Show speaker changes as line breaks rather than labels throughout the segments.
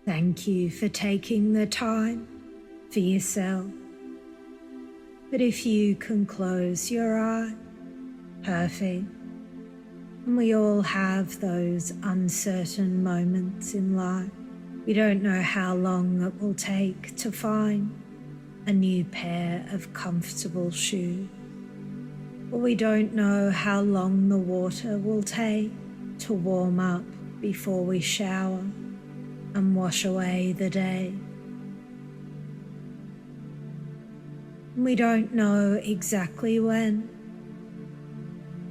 Thank you for taking the time for yourself. But if you can close your eye, perfect. And we all have those uncertain moments in life. We don't know how long it will take to find a new pair of comfortable shoes. Or we don't know how long the water will take to warm up before we shower and wash away the day. We don't know exactly when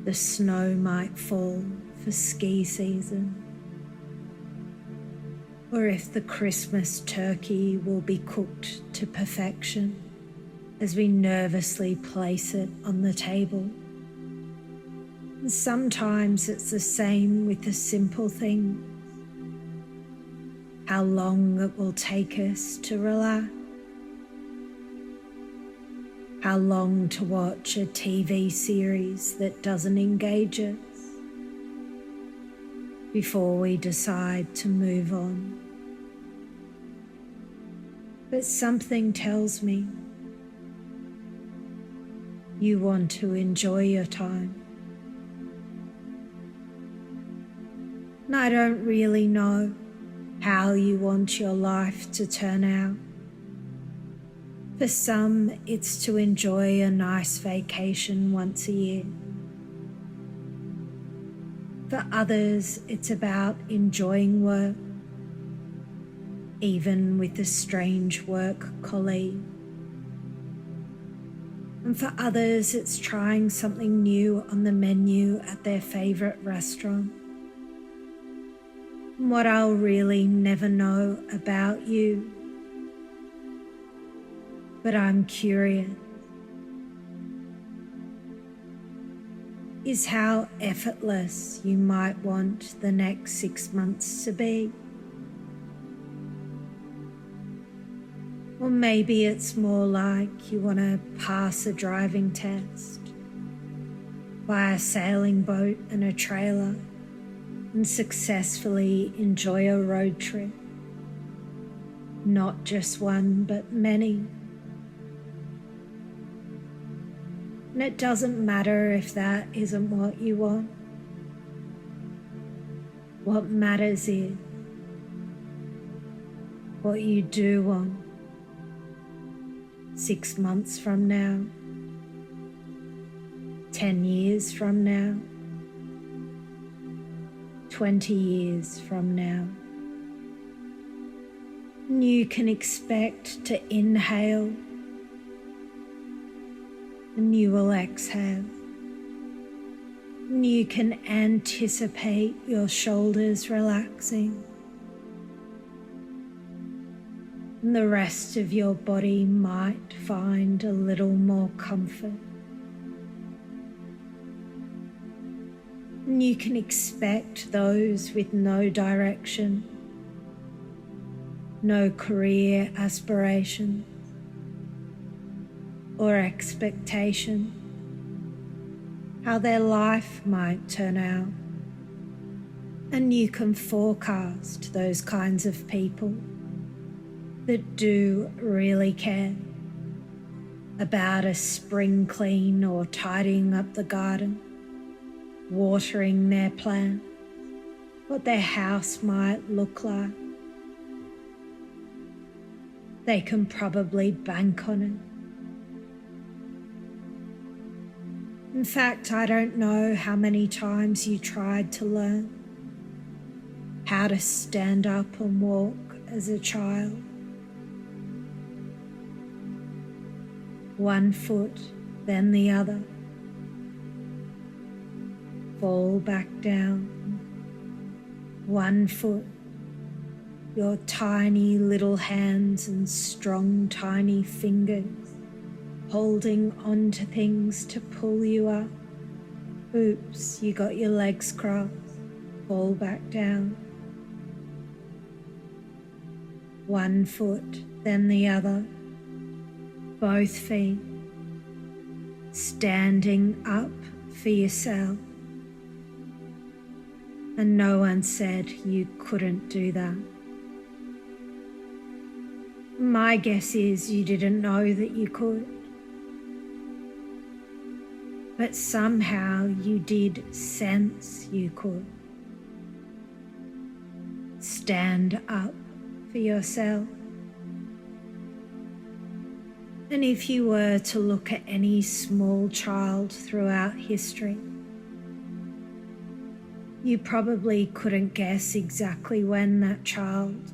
the snow might fall for ski season, or if the Christmas turkey will be cooked to perfection as we nervously place it on the table. And sometimes it's the same with the simple things. How long it will take us to relax. How long to watch a TV series that doesn't engage us before we decide to move on. But something tells me you want to enjoy your time. And I don't really know how you want your life to turn out. For some, it's to enjoy a nice vacation once a year. For others, it's about enjoying work, even with a strange work colleague. And for others, it's trying something new on the menu at their favorite restaurant. And what I'll really never know about you, but I'm curious, is how effortless you might want the next 6 months to be. Or maybe it's more like you want to pass a driving test, buy a sailing boat and a trailer, and successfully enjoy a road trip. Not just one, but many. And it doesn't matter if that isn't what you want. What matters is what you do want 6 months from now, 10 years from now, 20 years from now. And you can expect to inhale and you will exhale. And you can anticipate your shoulders relaxing. And the rest of your body might find a little more comfort. And you can expect those with no direction, no career aspiration or expectation, how their life might turn out. And you can forecast those kinds of people that do really care about a spring clean or tidying up the garden, watering their plants, what their house might look like. They can probably bank on it. In fact, I don't know how many times you tried to learn how to stand up and walk as a child. One foot, then the other. Fall back down. One foot, your tiny little hands and strong tiny fingers holding on to things to pull you up. Oops, you got your legs crossed. Fall back down. One foot, then the other. Both feet. Standing up for yourself. And no one said you couldn't do that. my guess is you didn't know that you could. But somehow you did sense you could. Stand up for yourself. And if you were to look at any small child throughout history, you probably couldn't guess exactly when that child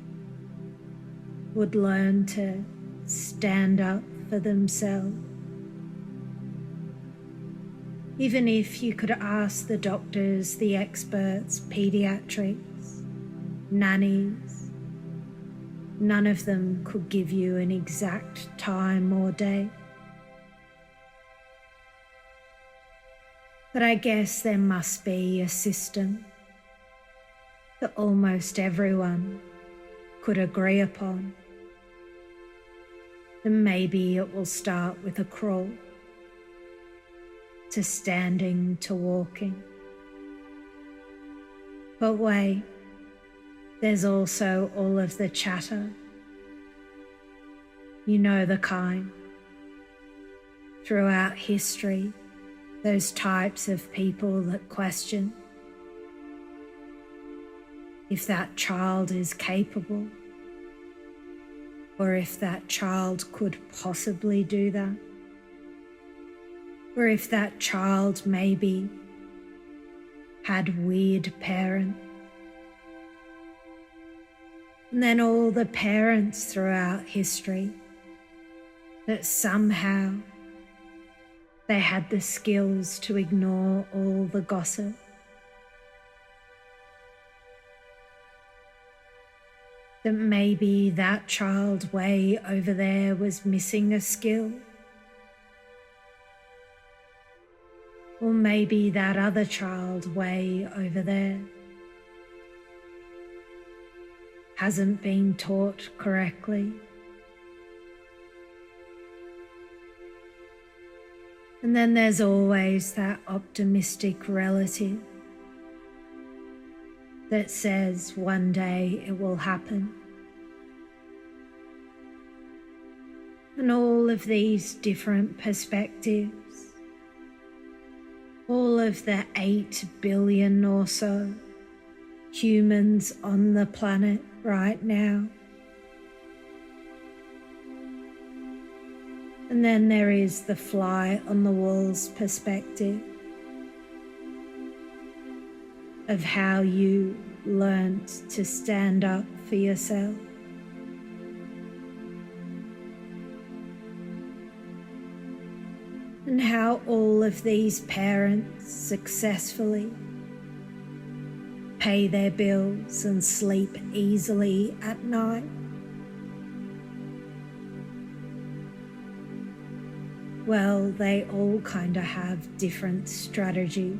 would learn to stand up for themselves. Even if you could ask the doctors, the experts, pediatrics, nannies, none of them could give you an exact time or day. But I guess there must be a system that almost everyone could agree upon. And maybe it will start with a crawl, to standing, to walking. But wait, there's also all of the chatter. You know the kind. Throughout history, those types of people that question if that child is capable, or if that child could possibly do that, or if that child maybe had weird parents. And then all the parents throughout history that somehow they had the skills to ignore all the gossip. That maybe that child way over there was missing a skill. Or maybe that other child way over there hasn't been taught correctly. And then there's always that optimistic relative that says one day it will happen. And all of these different perspectives, all of the 8 billion or so humans on the planet right now. And then there is the fly on the wall's perspective of how you learnt to stand up for yourself. And how all of these parents successfully pay their bills and sleep easily at night. Well, they all kind of have different strategy.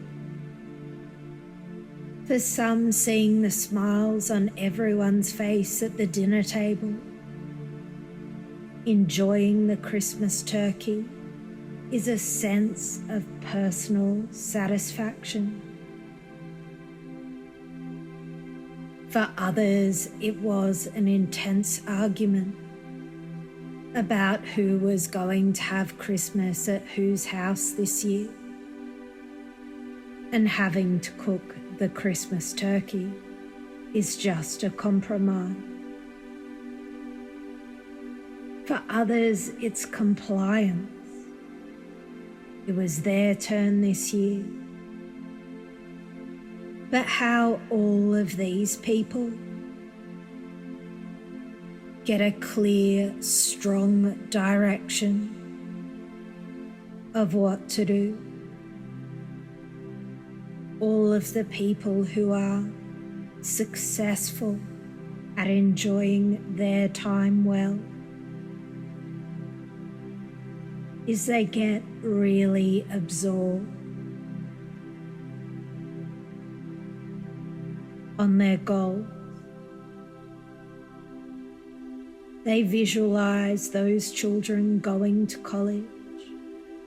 For some, seeing the smiles on everyone's face at the dinner table, enjoying the Christmas turkey, is a sense of personal satisfaction. For others, it was an intense argument about who was going to have Christmas at whose house this year, and having to cook the Christmas turkey is just a compromise. For others, it's compliance. It was their turn this year. But how all of these people get a clear, strong direction of what to do. All of the people who are successful at enjoying their time well is they get really absorbed on their goal. They visualize those children going to college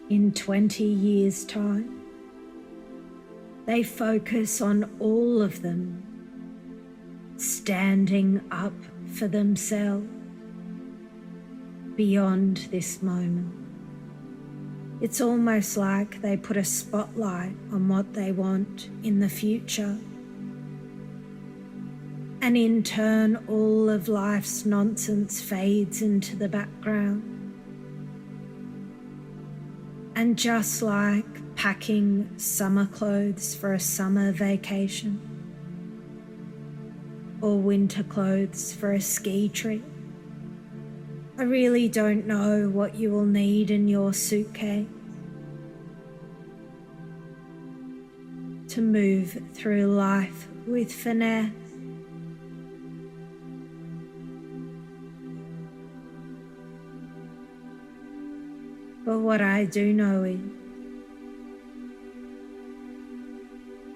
in 20 years' time. They focus on all of them standing up for themselves, beyond this moment. It's almost like they put a spotlight on what they want in the future. And in turn, all of life's nonsense fades into the background. And just like packing summer clothes for a summer vacation, or winter clothes for a ski trip, I really don't know what you will need in your suitcase to move through life with finesse. But what I do know is,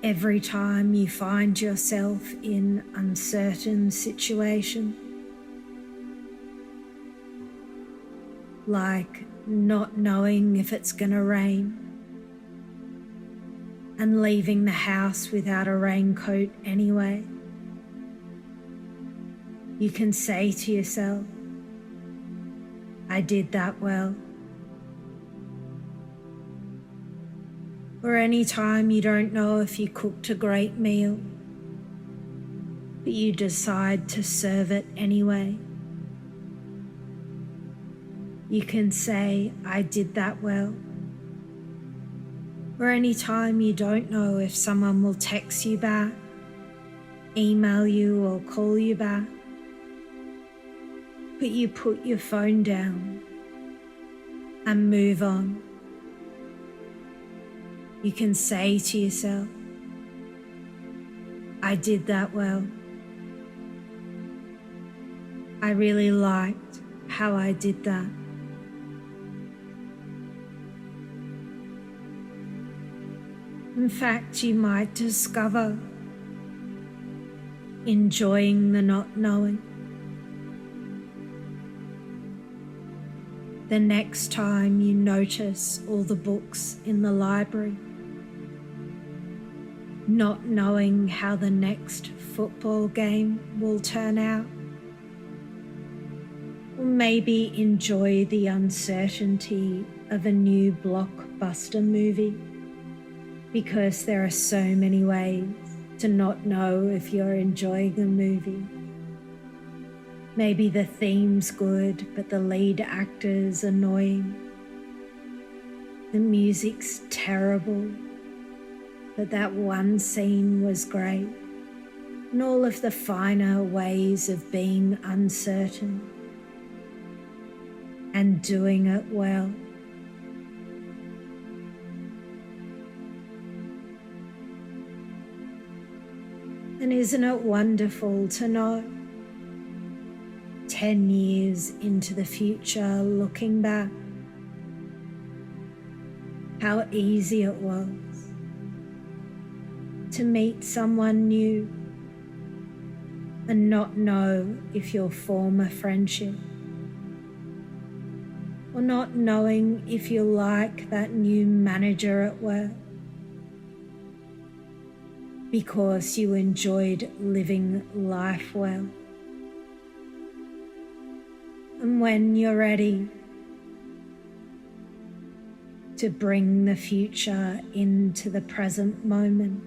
every time you find yourself in uncertain situations, like not knowing if it's going to rain and leaving the house without a raincoat anyway, you can say to yourself, I did that well. Or any time you don't know if you cooked a great meal, but you decide to serve it anyway, you can say, I did that well. Or any time you don't know if someone will text you back, email you or call you back, but you put your phone down and move on, you can say to yourself, I did that well. I really liked how I did that. In fact, you might discover enjoying the not knowing. The next time you notice all the books in the library, not knowing how the next football game will turn out, or maybe enjoy the uncertainty of a new blockbuster movie, because there are so many ways to not know if you're enjoying a movie. Maybe the theme's good, but the lead actor's annoying. The music's terrible, but that one scene was great. And all of the finer ways of being uncertain and doing it well. And isn't it wonderful to know, 10 years into the future, looking back, how easy it was to meet someone new and not know if your former friendship, or not knowing if you like that new manager at work, because you enjoyed living life well. And when you're ready to bring the future into the present moment,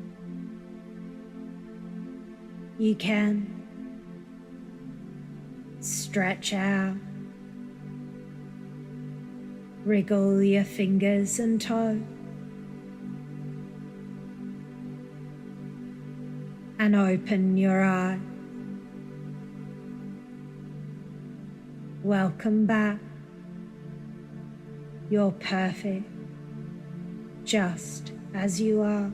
you can stretch out, wriggle your fingers and toes, and open your eyes. Welcome back. You're perfect, just as you are.